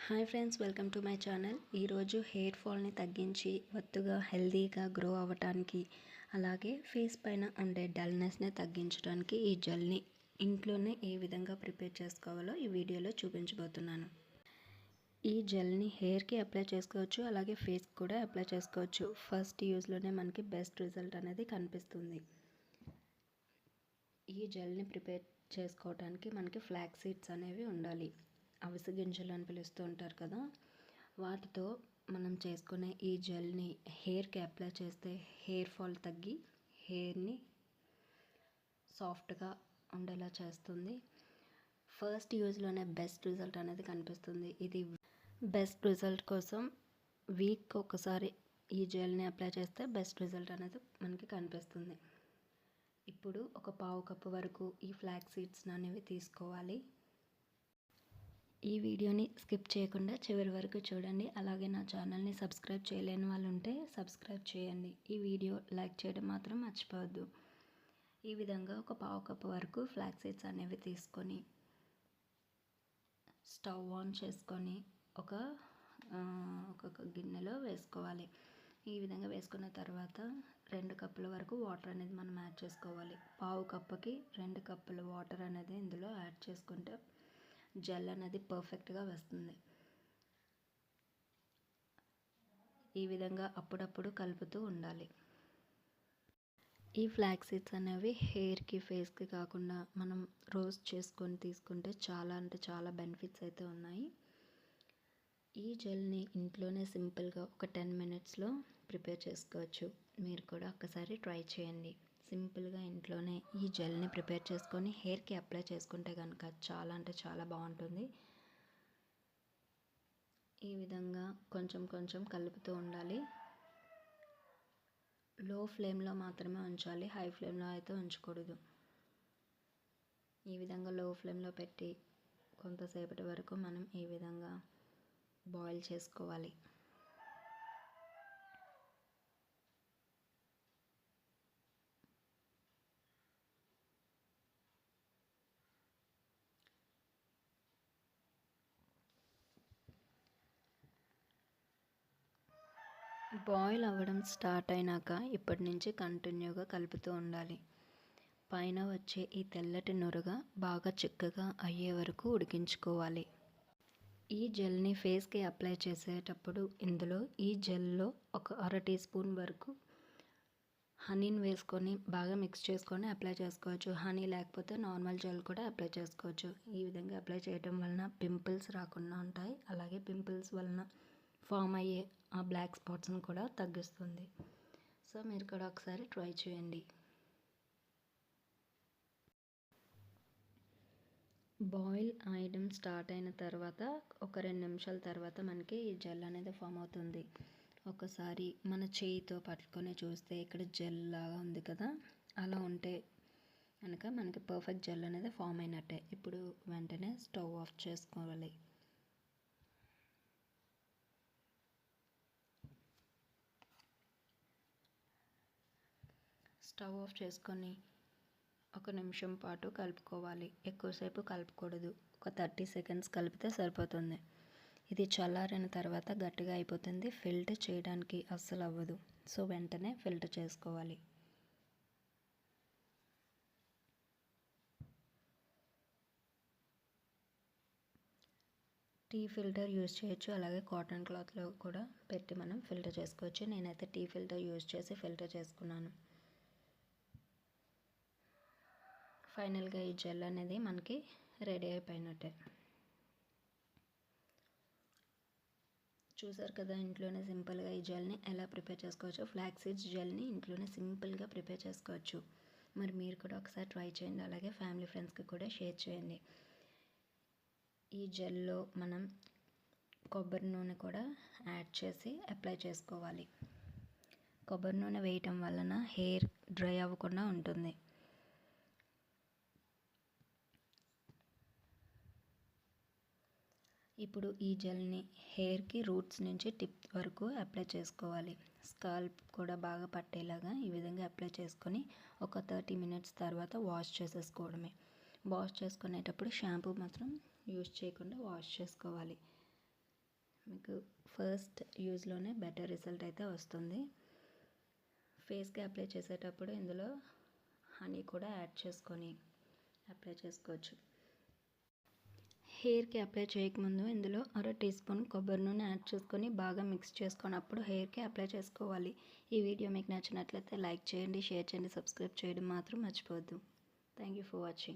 Hi friends, welcome to my channel. ఈరోజు hair ఫాల్ని తగ్గించి ఒత్తుగా హెల్దీగా గ్రో అవ్వటానికి, అలాగే ఫేస్ పైన ఉండే డల్నెస్ని తగ్గించడానికి ఈ జెల్ని ఇంట్లోనే ఏ విధంగా ప్రిపేర్ చేసుకోవాలో ఈ వీడియోలో చూపించబోతున్నాను. ఈ జెల్ని హెయిర్కి అప్లై చేసుకోవచ్చు, అలాగే ఫేస్కి కూడా అప్లై చేసుకోవచ్చు. ఫస్ట్ యూజ్లోనే మనకి బెస్ట్ రిజల్ట్ అనేది కనిపిస్తుంది. ఈ జెల్ని ప్రిపేర్ చేసుకోవడానికి మనకి ఫ్లాక్స్ సీడ్స్ అనేవి ఉండాలి. అవిసె గింజలు అని పిలుస్తూ ఉంటారు కదా, వాటితో మనం చేసుకునే ఈ జెల్ని హెయిర్కి అప్లై చేస్తే హెయిర్ ఫాల్ తగ్గి హెయిర్ని సాఫ్ట్గా ఉండేలా చేస్తుంది. ఫస్ట్ యూజ్లోనే బెస్ట్ రిజల్ట్ అనేది కనిపిస్తుంది. ఇది బెస్ట్ రిజల్ట్ కోసం వీక్ ఒకసారి ఈ జెల్ని అప్లై చేస్తే బెస్ట్ రిజల్ట్ అనేది మనకి కనిపిస్తుంది. ఇప్పుడు ఒక పావు కప్పు వరకు ఈ ఫ్లాక్స్ సీడ్స్ అనేవి తీసుకోవాలి. ఈ వీడియోని స్కిప్ చేయకుండా చివరి వరకు చూడండి. అలాగే నా ఛానల్ని సబ్స్క్రైబ్ చేయలేని వాళ్ళు ఉంటే సబ్స్క్రైబ్ చేయండి. ఈ వీడియో లైక్ చేయడం మాత్రం మర్చిపోవద్దు. ఈ విధంగా ఒక పావు కప్పు వరకు ఫ్లాక్స్ సీడ్స్ అనేవి తీసుకొని స్టవ్ ఆన్ చేసుకొని ఒక గిన్నెలో వేసుకోవాలి. ఈ విధంగా వేసుకున్న తర్వాత 2 కప్పుల వరకు వాటర్ అనేది మనం యాడ్ చేసుకోవాలి. పావు కప్పుకి 2 కప్పుల వాటర్ అనేది ఇందులో యాడ్ చేసుకుంటే జెల్ అనేది పర్ఫెక్ట్గా వస్తుంది. ఈ విధంగా అప్పుడప్పుడు కలుపుతూ ఉండాలి. ఈ ఫ్లాక్స్ సీడ్స్ అనేవి హెయిర్కి, ఫేస్కి కాకుండా మనం రోస్ట్ చేసుకొని తీసుకుంటే చాలా అంటే చాలా బెనిఫిట్స్ అయితే ఉన్నాయి. ఈ జెల్ని ఇంట్లోనే సింపుల్గా ఒక 10 మినిట్స్లో ప్రిపేర్ చేసుకోవచ్చు. మీరు కూడా ఒక్కసారి ట్రై చేయండి. సింపుల్గా ఇంట్లోనే ఈ జెల్ని ప్రిపేర్ చేసుకొని హెయిర్కి అప్లై చేసుకుంటే కనుక చాలా అంటే చాలా బాగుంటుంది. ఈ విధంగా కొంచెం కొంచెం కలుపుతూ ఉండాలి. లో ఫ్లేమ్లో మాత్రమే ఉంచాలి, హై ఫ్లేమ్లో అయితే ఉంచకూడదు. ఈ విధంగా లో ఫ్లేమ్లో పెట్టి కొంతసేపటి వరకు మనం ఈ విధంగా బాయిల్ చేసుకోవాలి. బాయిల్ అవ్వడం స్టార్ట్ అయినాక ఇప్పటి నుంచి కంటిన్యూగా కలుపుతూ ఉండాలి. పైన వచ్చే ఈ తెల్లటి నురగ బాగా చిక్కగా అయ్యే వరకు ఉడికించుకోవాలి. ఈ జెల్ని ఫేస్కి అప్లై చేసేటప్పుడు ఇందులో ఈ జెల్లో ఒక 1/2 టీ స్పూన్ వరకు హనీని వేసుకొని బాగా మిక్స్ చేసుకొని అప్లై చేసుకోవచ్చు. హనీ లేకపోతే నార్మల్ జెల్ కూడా అప్లై చేసుకోవచ్చు. ఈ విధంగా అప్లై చేయడం వలన పింపుల్స్ రాకుండా ఉంటాయి. అలాగే పింపుల్స్ వలన ఫామ్ అయ్యే ఆ బ్లాక్ స్పాట్స్ని కూడా తగ్గిస్తుంది. సో మీరు కూడా ఒకసారి ట్రై చేయండి. బాయిల్ అయ్యడం స్టార్ట్ అయిన తర్వాత ఒక 2 నిమిషాల తర్వాత మనకి ఈ జెల్ అనేది ఫామ్ అవుతుంది. ఒకసారి మన చేయితో పట్టుకొని చూస్తే ఇక్కడ జెల్ లాగా ఉంది కదా, అలా ఉంటే కనుక మనకి పర్ఫెక్ట్ జెల్ అనేది ఫామ్ అయినట్టే. ఇప్పుడు వెంటనే స్టవ్ ఆఫ్ చేసుకోవాలి. స్టవ్ ఆఫ్ చేసుకొని 1 నిమిషం పాటు కలుపుకోవాలి. ఎక్కువసేపు కలుపుకూడదు. ఒక 30 సెకండ్స్ కలిపితే సరిపోతుంది. ఇది చల్లారిన తర్వాత గట్టిగా అయిపోతుంది. ఫిల్టర్ చేయడానికి అస్సలు అవ్వదు. సో వెంటనే ఫిల్టర్ చేసుకోవాలి. టీ ఫిల్టర్ యూజ్ చేయొచ్చు, అలాగే కాటన్ క్లాత్లో కూడా పెట్టి మనం ఫిల్టర్ చేసుకోవచ్చు. నేనైతే టీ ఫిల్టర్ యూజ్ చేసి ఫిల్టర్ చేసుకున్నాను. ఫైనల్గా ఈ జెల్ అనేది మనకి రెడీ అయిపోయినట్టే. చూసారు కదా, ఇంట్లోనే సింపుల్గా ఈ జెల్ని ఎలా ప్రిపేర్ చేసుకోవచ్చు. ఫ్లాక్స్ సీడ్స్ జెల్ని ఇంట్లోనే సింపుల్గా ప్రిపేర్ చేసుకోవచ్చు. మరి మీరు కూడా ఒకసారి ట్రై చేయండి. అలాగే ఫ్యామిలీ ఫ్రెండ్స్కి కూడా షేర్ చేయండి. ఈ జెల్లో మనం కొబ్బరి నూనె కూడా యాడ్ చేసి అప్లై చేసుకోవాలి. కొబ్బరి నూనె వేయటం వలన హెయిర్ డ్రై అవ్వకుండా ఉంటుంది. ఇప్పుడు ఈ జెల్ని హెయిర్కి రూట్స్ నుంచి టిప్ వరకు అప్లై చేసుకోవాలి. స్కాల్ప్ కూడా బాగా పట్టేలాగా ఈ విధంగా అప్లై చేసుకొని ఒక 30 మినిట్స్ తర్వాత వాష్ చేసేసుకోవడమే. వాష్ చేసుకునేటప్పుడు షాంపూ మాత్రం యూజ్ చేయకుండా వాష్ చేసుకోవాలి. మీకు ఫస్ట్ యూజ్లోనే బెటర్ రిజల్ట్ అయితే వస్తుంది. ఫేస్కి అప్లై చేసేటప్పుడు ఇందులో హనీ కూడా యాడ్ చేసుకొని అప్లై చేసుకోవచ్చు. హెయిర్కి అప్లై చేయకముందు ఇందులో 1/2 టీ స్పూన్ కొబ్బరి నూనె యాడ్ చేసుకొని బాగా మిక్స్ చేసుకున్నప్పుడు హెయిర్కి అప్లై చేసుకోవాలి. ఈ వీడియో మీకు నచ్చినట్లయితే లైక్ చేయండి, షేర్ చేయండి, సబ్స్క్రైబ్ చేయడం మాత్రం మర్చిపోవద్దు. Thank you for watching.